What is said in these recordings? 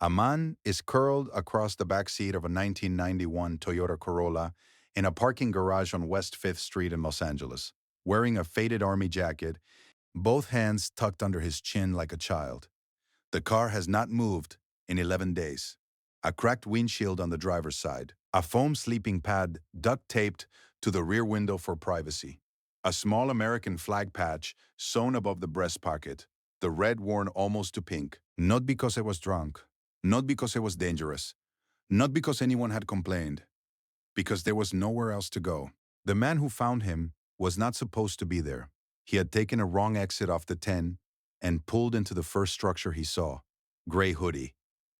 A man is curled across the back seat of a 1991 Toyota Corolla in a parking garage on West 5th Street in Los Angeles, wearing a faded army jacket, both hands tucked under his chin like a child. The car has not moved in 11 days. A cracked windshield on the driver's side. A foam sleeping pad duct taped to the rear window for privacy. A small American flag patch sewn above the breast pocket. The red worn almost to pink. Not because I was drunk. Not because it was dangerous. Not because anyone had complained. Because there was nowhere else to go. The man who found him was not supposed to be there. He had taken a wrong exit off the 10 and pulled into the first structure he saw. Gray hoodie,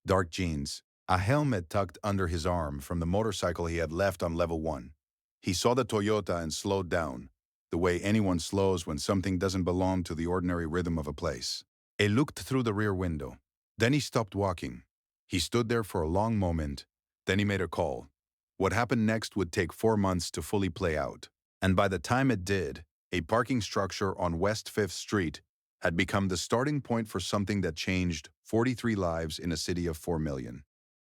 dark jeans, a helmet tucked under his arm from the motorcycle he had left on level 1. He saw the Toyota and slowed down, the way anyone slows when something doesn't belong to the ordinary rhythm of a place. He looked through the rear window. Then he stopped walking. He stood there for a long moment. Then he made a call. What happened next would take 4 months to fully play out. And by the time it did, a parking structure on West 5th Street had become the starting point for something that changed 43 lives in a city of 4 million.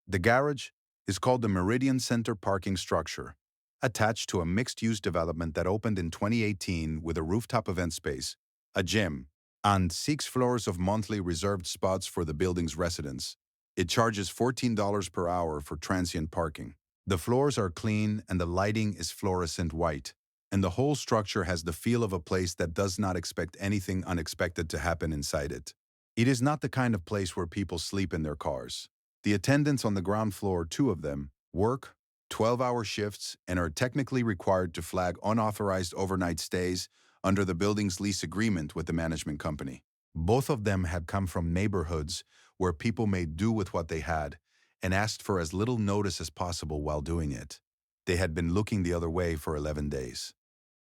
The garage is called the Meridian Center Parking Structure, attached to a mixed-use development that opened in 2018 with a rooftop event space, a gym, and 6 floors of monthly reserved spots for the building's residents. It charges $14 per hour for transient parking. The floors are clean and the lighting is fluorescent white, and the whole structure has the feel of a place that does not expect anything unexpected to happen inside it. It is not the kind of place where people sleep in their cars. The attendants on the ground floor, 2 of them, work 12-hour shifts and are technically required to flag unauthorized overnight stays under the building's lease agreement with the management company. Both of them had come from neighborhoods where people made do with what they had and asked for as little notice as possible while doing it. They had been looking the other way for 11 days.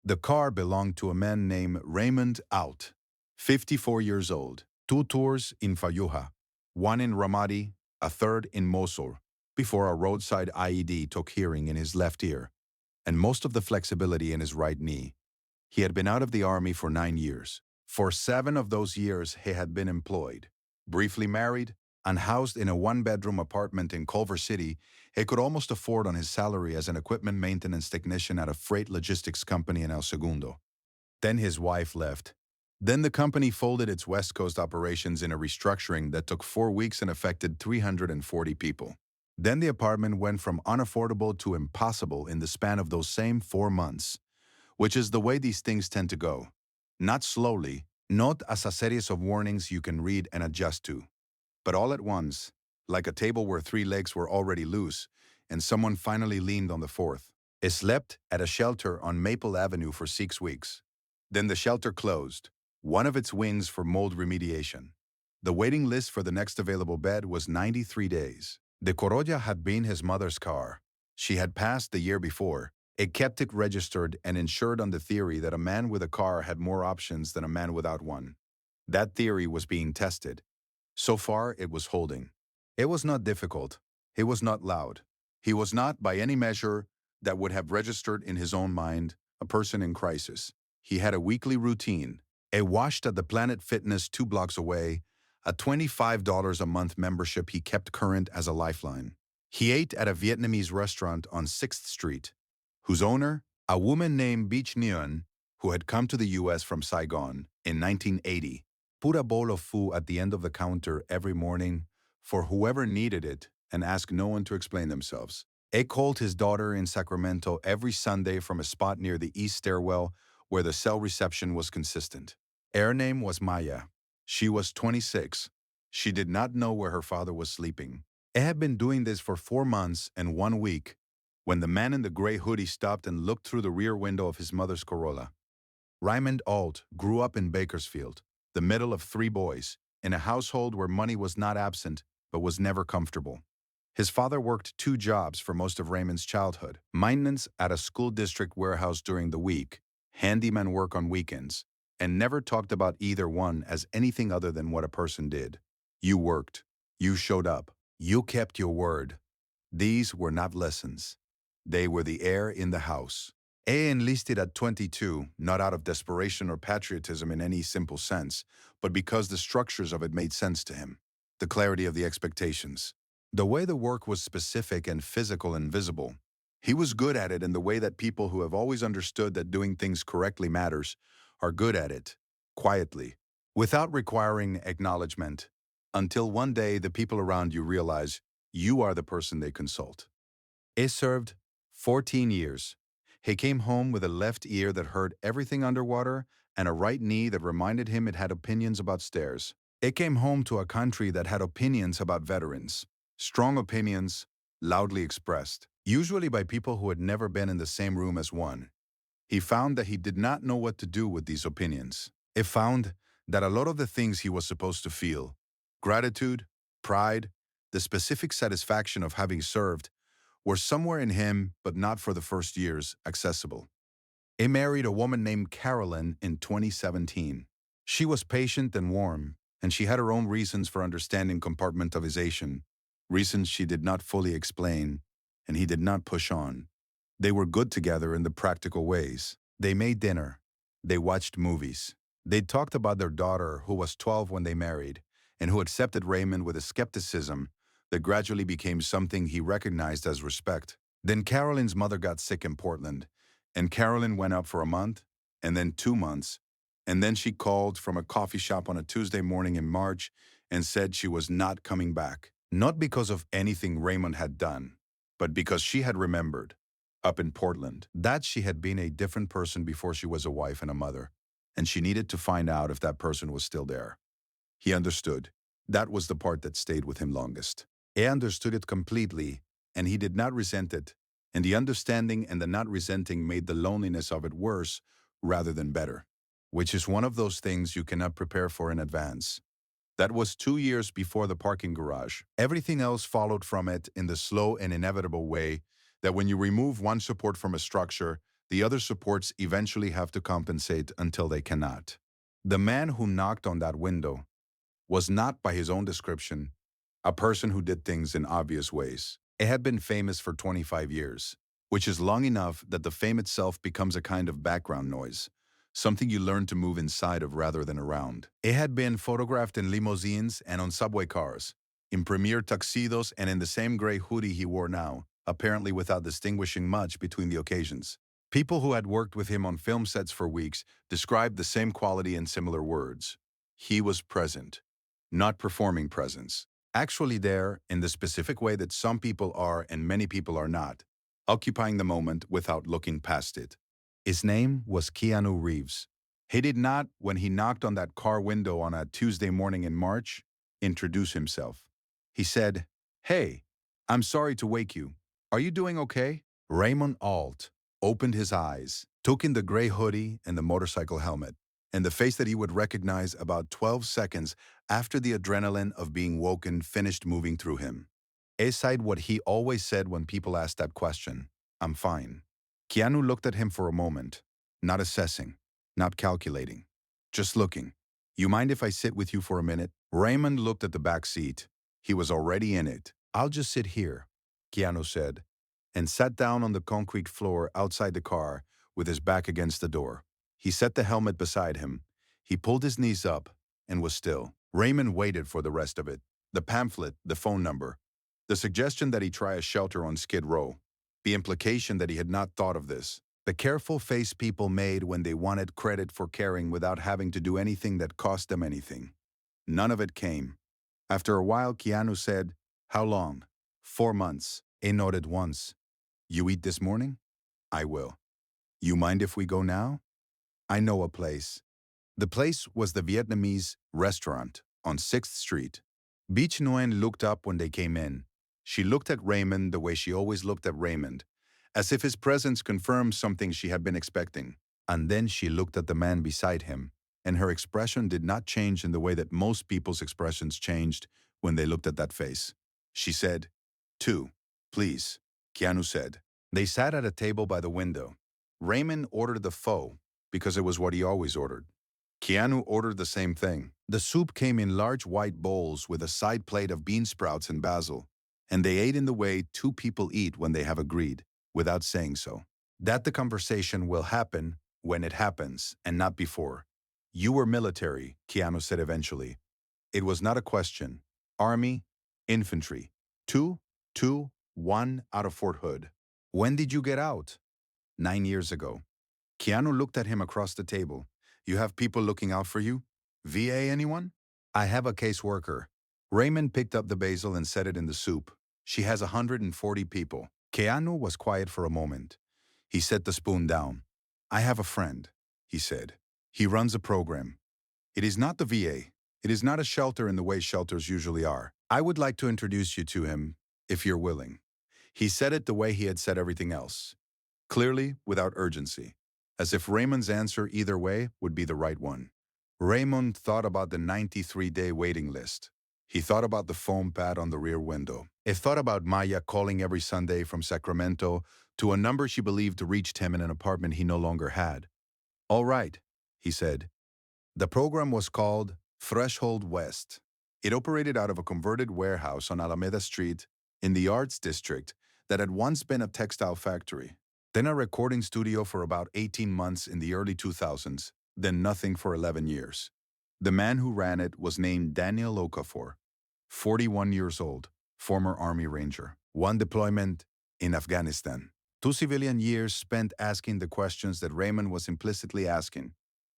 The car belonged to a man named Raymond Out, 54 years old. 2 tours in Fayuha, 1 in Ramadi, a 3rd in Mosul, before a roadside IED took hearing in his left ear, and most of the flexibility in his right knee. He had been out of the army for 9 years. For 7 of those years, he had been employed. Briefly married and housed in a 1-bedroom apartment in Culver City, he could almost afford on his salary as an equipment maintenance technician at a freight logistics company in El Segundo. Then his wife left. Then the company folded its West Coast operations in a restructuring that took 4 weeks and affected 340 people. Then the apartment went from unaffordable to impossible in the span of those same 4 months, which is the way these things tend to go. Not slowly, not as a series of warnings you can read and adjust to, but all at once, like a table where 3 legs were already loose and someone finally leaned on the 4th. He slept at a shelter on Maple Avenue for 6 weeks. Then the shelter closed, one of its wings for mold remediation. The waiting list for the next available bed was 93 days. The Corolla had been his mother's car. She had passed the year before. It kept it registered and insured on the theory that a man with a car had more options than a man without one. That theory was being tested. So far, it was holding. It was not difficult. He was not loud. He was not, by any measure that would have registered in his own mind, a person in crisis. He had a weekly routine. He washed at the Planet Fitness 2 blocks away, a $25 a month membership he kept current as a lifeline. He ate at a Vietnamese restaurant on 6th Street, whose owner, a woman named Beach Nguyen, who had come to the U.S. from Saigon in 1980, put a bowl of pho at the end of the counter every morning for whoever needed it and asked no one to explain themselves. He called his daughter in Sacramento every Sunday from a spot near the east stairwell where the cell reception was consistent. Her name was Maya. She was 26. She did not know where her father was sleeping. He had been doing this for 4 months and 1 week when the man in the gray hoodie stopped and looked through the rear window of his mother's Corolla. Raymond Alt grew up in Bakersfield, the middle of 3 boys, in a household where money was not absent but was never comfortable. His father worked 2 jobs for most of Raymond's childhood: maintenance at a school district warehouse during the week, handyman work on weekends, and never talked about either one as anything other than what a person did. You worked. You showed up. You kept your word. These were not lessons. They were the air in the house. He enlisted at 22, not out of desperation or patriotism in any simple sense, but because the structures of it made sense to him. the clarity of the expectations. The way the work was specific and physical and visible. He was good at it in the way that people who have always understood that doing things correctly matters are good at it, quietly, without requiring acknowledgement, until one day the people around you realize you are the person they consult. He served 14 years. He came home with a left ear that heard everything underwater and a right knee that reminded him it had opinions about stairs. He came home to a country that had opinions about veterans. Strong opinions, loudly expressed, usually by people who had never been in the same room as one. He found that he did not know what to do with these opinions. He found that a lot of the things he was supposed to feel, gratitude, pride, the specific satisfaction of having served, were somewhere in him, but not for the first years, accessible. He married a woman named Carolyn in 2017. She was patient and warm, and she had her own reasons for understanding compartmentalization, reasons she did not fully explain, and he did not push on. They were good together in the practical ways. They made dinner. They watched movies. They talked about their daughter, who was 12 when they married, and who accepted Raymond with a skepticism that gradually became something he recognized as respect. Then Carolyn's mother got sick in Portland, and Carolyn went up for a month, and then 2 months, and then she called from a coffee shop on a Tuesday morning in March and said she was not coming back. Not because of anything Raymond had done, but because she had remembered, up in Portland, that she had been a different person before she was a wife and a mother, and she needed to find out if that person was still there. He understood. That was the part that stayed with him longest. He understood it completely, and he did not resent it, and the understanding and the not resenting made the loneliness of it worse rather than better, which is one of those things you cannot prepare for in advance. That was 2 years before the parking garage. Everything else followed from it in the slow and inevitable way that when you remove one support from a structure, the other supports eventually have to compensate until they cannot. The man who knocked on that window was not, by his own description, a person who did things in obvious ways. It had been famous for 25 years, which is long enough that the fame itself becomes a kind of background noise, something you learn to move inside of rather than around. It had been photographed in limousines and on subway cars, in premier tuxedos and in the same gray hoodie he wore now, apparently without distinguishing much between the occasions. People who had worked with him on film sets for weeks described the same quality in similar words. He was present, not performing presence. Actually there, in the specific way that some people are and many people are not, occupying the moment without looking past it. His name was Keanu Reeves. He did not, when he knocked on that car window on a Tuesday morning in March, introduce himself. He said, "Hey, I'm sorry to wake you. Are you doing okay?" Raymond Alt opened his eyes, took in the gray hoodie and the motorcycle helmet, and the face that he would recognize about 12 seconds after the adrenaline of being woken finished moving through him. He said what he always said when people asked that question: "I'm fine." Keanu looked at him for a moment, not assessing, not calculating, just looking. "You mind if I sit with you for a minute?" Raymond looked at the back seat. He was already in it. "I'll just sit here," Keanu said, and sat down on the concrete floor outside the car with his back against the door. He set the helmet beside him. He pulled his knees up and was still. Raymond waited for the rest of it. The pamphlet, the phone number, the suggestion that he try a shelter on Skid Row, the implication that he had not thought of this, the careful face people made when they wanted credit for caring without having to do anything that cost them anything. None of it came. After a while, Keanu said, "How long?" "4 months. He nodded once. "You eat this morning?" "I will." "You mind if we go now?" "I know a place." The place was the Vietnamese restaurant on 6th Street. Beach Nguyen looked up when they came in. She looked at Raymond the way she always looked at Raymond, as if his presence confirmed something she had been expecting. And then she looked at the man beside him, and her expression did not change in the way that most people's expressions changed when they looked at that face. She said, "Two, please," Keanu said. They sat at a table by the window. Raymond ordered the pho because it was what he always ordered. Keanu ordered the same thing. The soup came in large white bowls with a side plate of bean sprouts and basil, and they ate in the way two people eat when they have agreed, without saying so. That the conversation will happen when it happens, and not before. "You were military," Keanu said eventually. "It was not a question. Army, Infantry. 2-2-1 out of Fort Hood. When did you get out? 9 years ago. Keanu looked at him across the table. You have people looking out for you? VA anyone? I have a caseworker. Raymond picked up the basil and set it in the soup. She has 140 people. Keanu was quiet for a moment. He set the spoon down. I have a friend, he said. He runs a program. It is not the VA. It is not a shelter in the way shelters usually are. I would like to introduce you to him, if you're willing. He said it the way he had said everything else. Clearly, without urgency. As if Raymond's answer either way would be the right one. Raymond thought about the 93-day waiting list. He thought about the foam pad on the rear window. He thought about Maya calling every Sunday from Sacramento to a number she believed reached him in an apartment he no longer had. All right, he said. The program was called Threshold West. It operated out of a converted warehouse on Alameda Street in the Arts District that had once been a textile factory. Then a recording studio for about 18 months in the early 2000s, then nothing for 11 years. The man who ran it was named Daniel Okafor, 41 years old, former Army Ranger. One deployment in Afghanistan. 2 civilian years spent asking the questions that Raymond was implicitly asking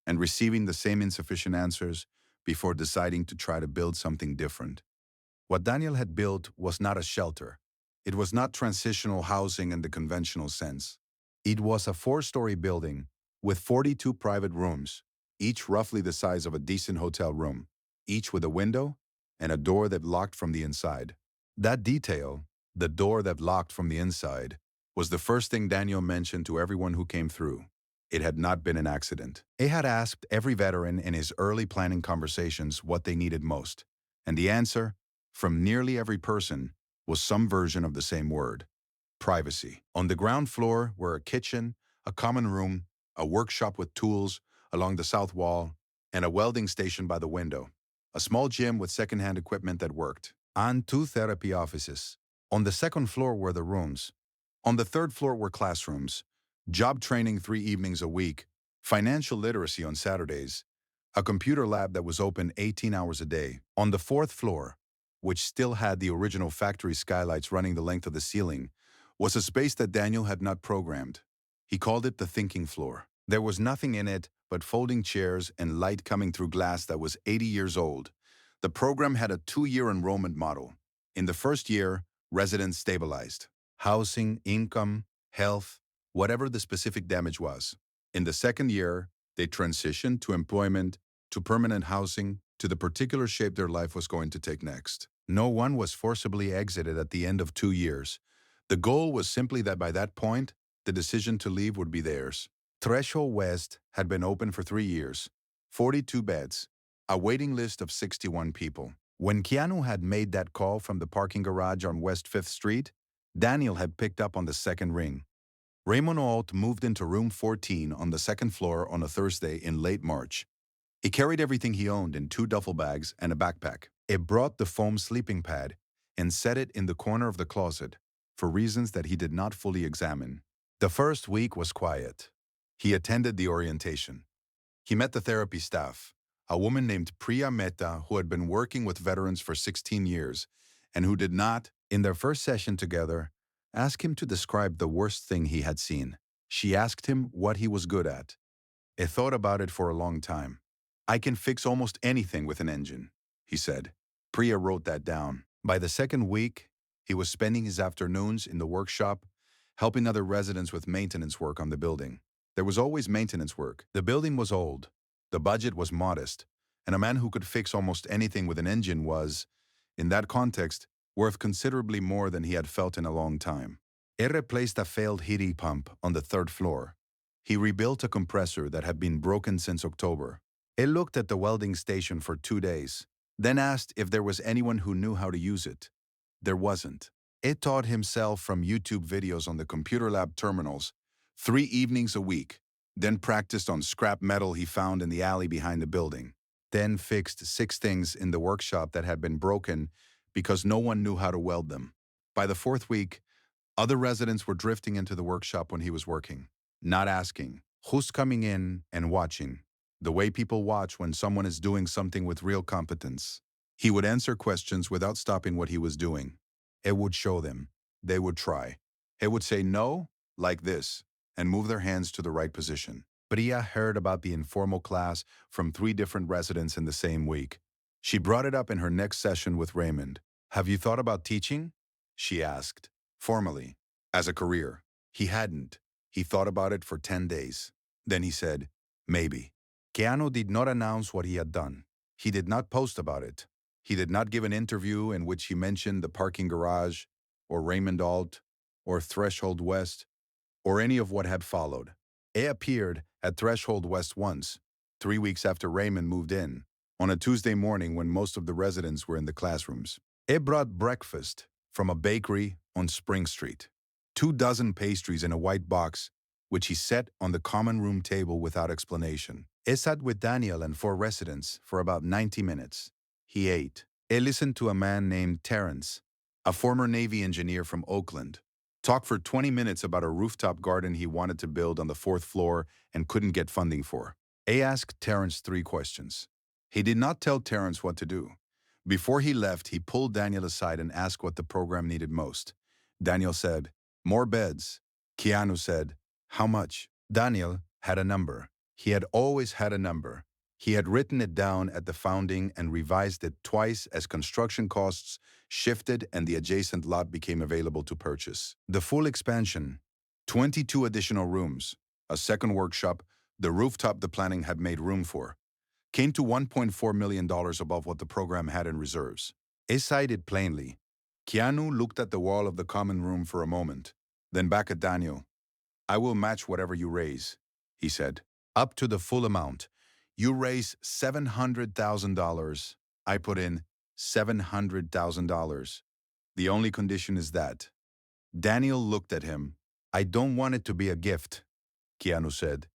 and receiving the same insufficient answers before deciding to try to build something different. What Daniel had built was not a shelter. It was not transitional housing in the conventional sense. It was a 4-story building with 42 private rooms, each roughly the size of a decent hotel room, each with a window and a door that locked from the inside. That detail, the door that locked from the inside, was the first thing Daniel mentioned to everyone who came through. It had not been an accident. He had asked every veteran in his early planning conversations what they needed most, and the answer, from nearly every person, was some version of the same word: privacy. On the ground floor were a kitchen, a common room, a workshop with tools along the south wall, and a welding station by the window, a small gym with secondhand equipment that worked, and 2 therapy offices. On the second floor were the rooms. On the third floor were classrooms, job training 3 evenings a week, financial literacy on Saturdays, a computer lab that was open 18 hours a day. On the fourth floor, which still had the original factory skylights running the length of the ceiling, was a space that Daniel had not programmed. He called it the thinking floor. There was nothing in it but folding chairs and light coming through glass that was 80 years old. The program had a 2-year enrollment model. In the first year, residents stabilized. Housing, income, health, whatever the specific damage was. In the second year, they transitioned to employment, to permanent housing, to the particular shape their life was going to take next. No one was forcibly exited at the end of 2 years. The goal was simply that by that point, the decision to leave would be theirs. Threshold West had been open for 3 years, 42 beds, a waiting list of 61 people. When Keanu had made that call from the parking garage on West 5th Street, Daniel had picked up on the second ring. Raymond Ault moved into room 14 on the second floor on a Thursday in late March. He carried everything he owned in 2 duffel bags and a backpack. He brought the foam sleeping pad and set it in the corner of the closet, for reasons that he did not fully examine. The first week was quiet. He attended the orientation. He met the therapy staff, a woman named Priya Mehta who had been working with veterans for 16 years and who did not, in their first session together, ask him to describe the worst thing he had seen. She asked him what he was good at. He thought about it for a long time. I can fix almost anything with an engine, he said. Priya wrote that down. By the second week, he was spending his afternoons in the workshop, helping other residents with maintenance work on the building. There was always maintenance work. The building was old. The budget was modest. And a man who could fix almost anything with an engine was, in that context, worth considerably more than he had felt in a long time. He replaced a failed heat pump on the 3rd floor. He rebuilt a compressor that had been broken since October. He looked at the welding station for 2 days, then asked if there was anyone who knew how to use it. There wasn't. He taught himself from YouTube videos on the computer lab terminals 3 evenings a week, then practiced on scrap metal he found in the alley behind the building, then fixed 6 things in the workshop that had been broken because no one knew how to weld them. By the 4th week, other residents were drifting into the workshop when he was working, not asking, who's coming in, and watching, the way people watch when someone is doing something with real competence. He would answer questions without stopping what he was doing. It would show them. They would try. It would say no, like this, and move their hands to the right position. Priya heard about the informal class from 3 different residents in the same week. She brought it up in her next session with Raymond. Have you thought about teaching? She asked, formally, as a career. He hadn't. He thought about it for 10 days. Then he said, maybe. Keanu did not announce what he had done. He did not post about it. He did not give an interview in which he mentioned the parking garage, or Raymond Alt, or Threshold West, or any of what had followed. It appeared at Threshold West once, 3 weeks after Raymond moved in, on a Tuesday morning when most of the residents were in the classrooms. It brought breakfast from a bakery on Spring Street. 24 pastries in a white box, which he set on the common room table without explanation. It sat with Daniel and 4 residents for about 90 minutes. He ate. It listened to a man named Terrence, a former Navy engineer from Oakland, talk for 20 minutes about a rooftop garden he wanted to build on the 4th floor and couldn't get funding for. A asked Terrence 3 questions. He did not tell Terrence what to do. Before he left, he pulled Daniel aside and asked what the program needed most. Daniel said, more beds. Keanu said, how much? Daniel had a number. He had always had a number. He had written it down at the founding and revised it twice as construction costs shifted and the adjacent lot became available to purchase. The full expansion, 22 additional rooms, a second workshop, the rooftop the planning had made room for, came to $1.4 million above what the program had in reserves. It cited plainly. Keanu looked at the wall of the common room for a moment, then back at Daniel. I will match whatever you raise, he said. Up to the full amount. You raise $700,000. I put in $700,000. The only condition is that. Daniel looked at him. I don't want it to be a gift, Keanu said.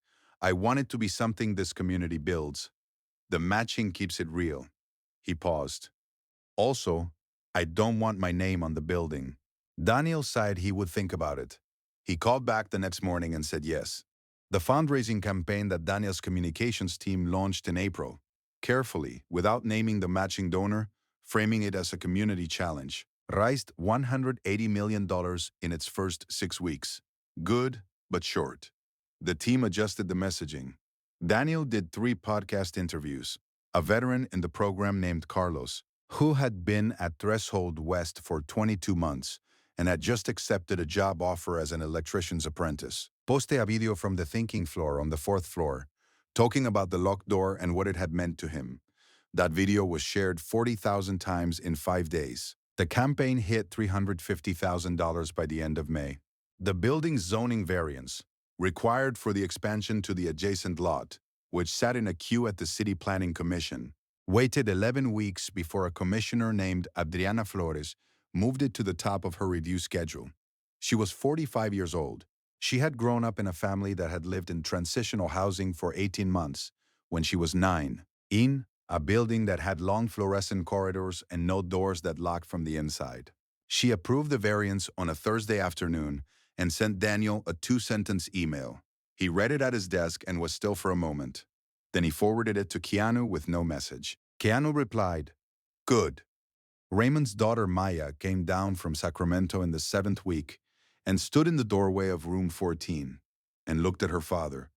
I want it to be something this community builds. The matching keeps it real. He paused. Also, I don't want my name on the building. Daniel sighed he would think about it. He called back the next morning and said yes. The fundraising campaign that Daniel's communications team launched in April, carefully, without naming the matching donor, framing it as a community challenge, raised $180 million in its first 6 weeks. Good, but short. The team adjusted the messaging. Daniel did 3 podcast interviews. A veteran in the program named Carlos, who had been at Threshold West for 22 months and had just accepted a job offer as an electrician's apprentice, posted a video from the thinking floor on the 4th floor, talking about the locked door and what it had meant to him. That video was shared 40,000 times in 5 days. The campaign hit $350,000 by the end of May. The building's zoning variance, required for the expansion to the adjacent lot, which sat in a queue at the City Planning Commission, waited 11 weeks before a commissioner named Adriana Flores moved it to the top of her review schedule. She was 45 years old. She had grown up in a family that had lived in transitional housing for 18 months when she was 9, in a building that had long fluorescent corridors and no doors that locked from the inside. She approved the variance on a Thursday afternoon and sent Daniel a 2-sentence email. He read it at his desk and was still for a moment. Then he forwarded it to Keanu with no message. Keanu replied, good. Raymond's daughter Maya came down from Sacramento in the 7th week and stood in the doorway of room 14 and looked at her father,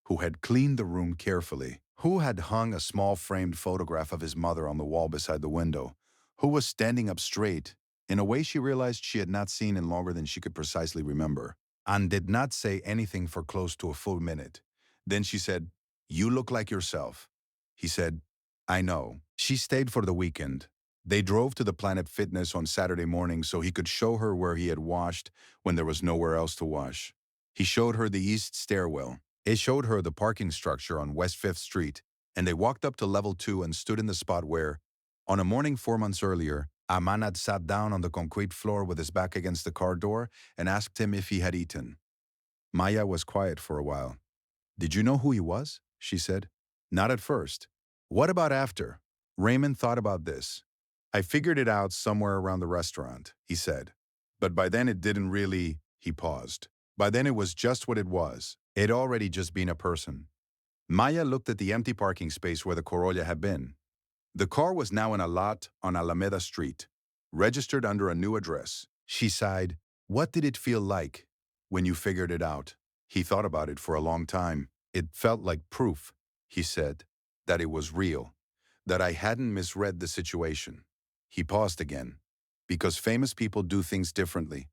who had cleaned the room carefully, who had hung a small framed photograph of his mother on the wall beside the window, who was standing up straight in a way she realized she had not seen in longer than she could precisely remember, and did not say anything for close to a full minute. Then she said, you look like yourself. He said, I know. She stayed for the weekend. They drove to the Planet Fitness on Saturday morning so he could show her where he had washed when there was nowhere else to wash. He showed her the east stairwell. It showed her the parking structure on West 5th Street, and they walked up to level 2 and stood in the spot where, on a morning 4 months earlier, a man had sat down on the concrete floor with his back against the car door and asked him if he had eaten. Maya was quiet for a while. Did you know who he was? She said. Not at first. What about after? Raymond thought about this. I figured it out somewhere around the restaurant, he said. But by then it didn't really, he paused. By then it was just what it was. It'd already just been a person. Maya looked at the empty parking space where the Corolla had been. The car was now in a lot on Alameda Street, registered under a new address. She sighed. What did it feel like when you figured it out? He thought about it for a long time. It felt like proof, he said, that it was real, that I hadn't misread the situation. He paused again. Because famous people do things differently.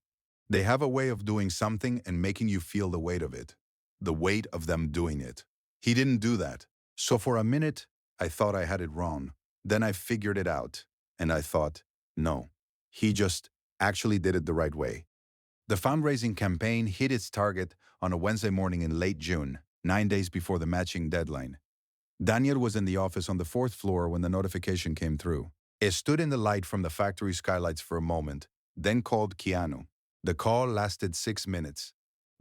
They have a way of doing something and making you feel the weight of it. The weight of them doing it. He didn't do that. So for a minute, I thought I had it wrong. Then I figured it out. And I thought, no. He just actually did it the right way. The fundraising campaign hit its target on a Wednesday morning in late June, 9 days before the matching deadline. Daniel was in the office on the fourth floor when the notification came through. He stood in the light from the factory skylights for a moment, then called Keanu. The call lasted 6 minutes.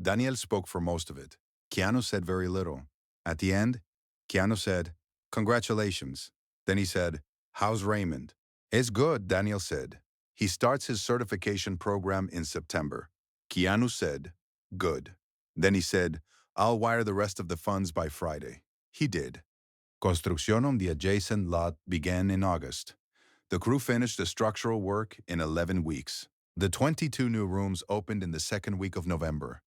Daniel spoke for most of it. Keanu said very little. At the end, Keanu said, "Congratulations." Then he said, "How's Raymond?" "It's good," Daniel said. "He starts his certification program in September." Keanu said, "Good." Then he said, "I'll wire the rest of the funds by Friday." He did. Construction on the adjacent lot began in August. The crew finished the structural work in 11 weeks. The 22 new rooms opened in the second week of November,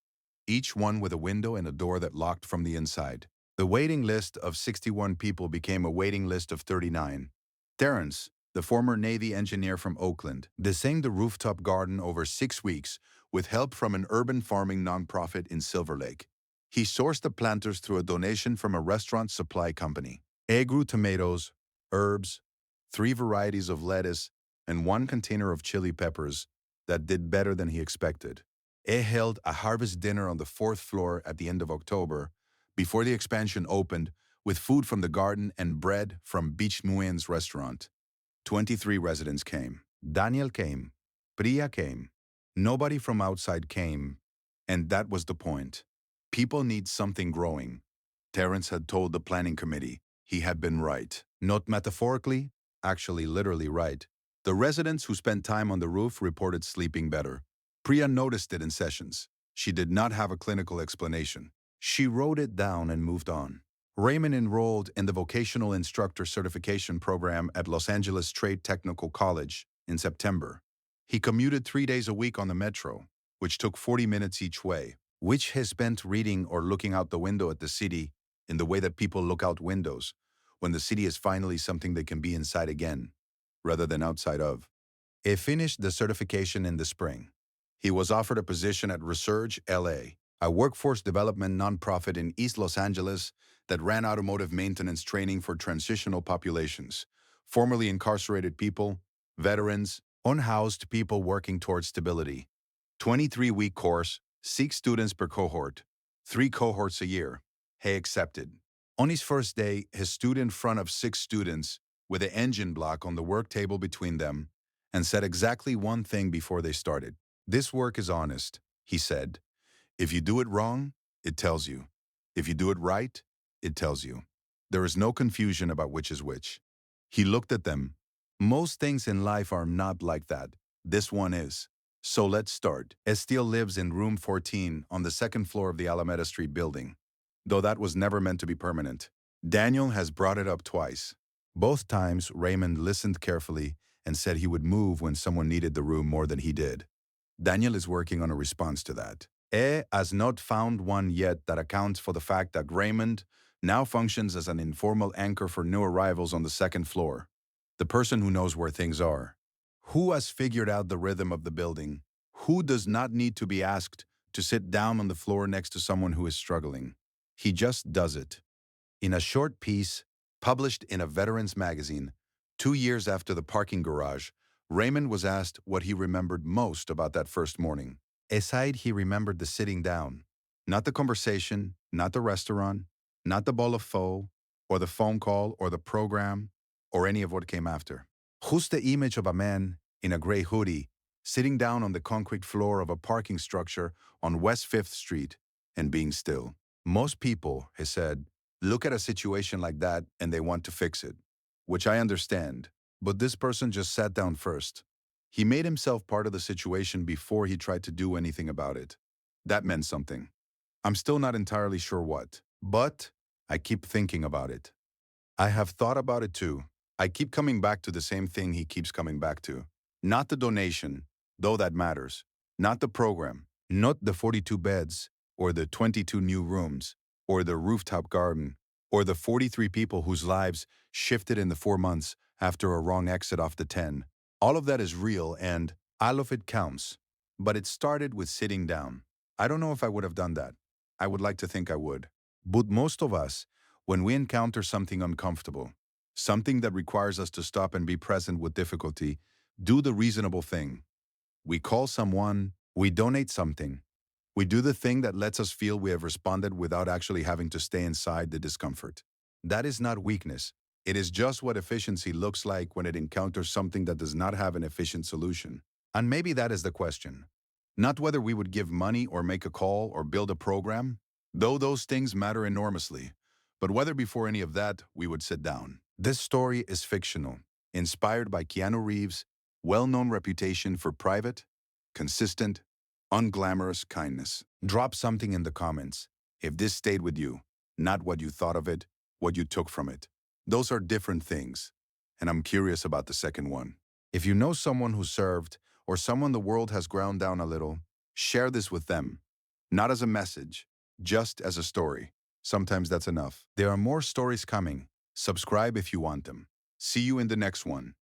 each one with a window and a door that locked from the inside. The waiting list of 61 people became a waiting list of 39. Terrence, the former Navy engineer from Oakland, designed the rooftop garden over 6 weeks with help from an urban farming nonprofit in Silver Lake. He sourced the planters through a donation from a restaurant supply company. He grew tomatoes, herbs, 3 varieties of lettuce, and 1 container of chili peppers that did better than he expected. He held a harvest dinner on the 4th floor at the end of October, before the expansion opened, with food from the garden and bread from Beach Muen's restaurant. 23 residents came. Daniel came. Priya came. Nobody from outside came, and that was the point. People need something growing. Terrence had told the planning committee. He had been right. Not metaphorically, actually literally right. The residents who spent time on the roof reported sleeping better. Priya noticed it in sessions. She did not have a clinical explanation. She wrote it down and moved on. Raymond enrolled in the Vocational Instructor Certification Program at Los Angeles Trade Technical College in September. He commuted 3 days a week on the metro, which took 40 minutes each way, which he spent reading or looking out the window at the city in the way that people look out windows when the city is finally something they can be inside again, rather than outside of. He finished the certification in the spring. He was offered a position at Resurge LA, a workforce development nonprofit in East Los Angeles that ran automotive maintenance training for transitional populations, formerly incarcerated people, veterans, unhoused people working towards stability. 23-week course, 6 students per cohort, 3 cohorts a year. He accepted. On his first day, he stood in front of 6 students with an engine block on the work table between them and said exactly one thing before they started. "This work is honest," he said. "If you do it wrong, it tells you. If you do it right, it tells you. There is no confusion about which is which." He looked at them. "Most things in life are not like that. This one is. So let's start." Estiel lives in room 14 on the 2nd floor of the Alameda Street building, though that was never meant to be permanent. Daniel has brought it up twice. Both times, Raymond listened carefully and said he would move when someone needed the room more than he did. Daniel is working on a response to that. He has not found one yet that accounts for the fact that Raymond now functions as an informal anchor for new arrivals on the 2nd floor. The person who knows where things are. Who has figured out the rhythm of the building? Who does not need to be asked to sit down on the floor next to someone who is struggling? He just does it. In a short piece, published in a veterans magazine, 2 years after the parking garage, Raymond was asked what he remembered most about that first morning. Aside, he remembered the sitting down. Not the conversation, not the restaurant, not the bowl of pho, or the phone call, or the program, or any of what came after. Just the image of a man in a gray hoodie sitting down on the concrete floor of a parking structure on West 5th Street and being still. Most people, he said, look at a situation like that and they want to fix it, which I understand, but this person just sat down first. He made himself part of the situation before he tried to do anything about it. That meant something. I'm still not entirely sure what, but I keep thinking about it. I have thought about it too. I keep coming back to the same thing he keeps coming back to. Not the donation, though that matters. Not the program. Not the 42 beds, or the 22 new rooms, or the rooftop garden, or the 43 people whose lives shifted in the 4 months after a wrong exit off the 10. All of that is real and all of it counts. But it started with sitting down. I don't know if I would have done that. I would like to think I would. But most of us, when we encounter something uncomfortable, something that requires us to stop and be present with difficulty, do the reasonable thing. We call someone, we donate something. We do the thing that lets us feel we have responded without actually having to stay inside the discomfort. That is not weakness. It is just what efficiency looks like when it encounters something that does not have an efficient solution. And maybe that is the question. Not whether we would give money or make a call or build a program, though those things matter enormously, but whether before any of that we would sit down. This story is fictional, inspired by Keanu Reeves' well-known reputation for private, consistent, unglamorous kindness. Drop something in the comments if this stayed with you, not what you thought of it, what you took from it. Those are different things, and I'm curious about the second one. If you know someone who served, or someone the world has ground down a little, share this with them. Not as a message, just as a story. Sometimes that's enough. There are more stories coming. Subscribe if you want them. See you in the next one.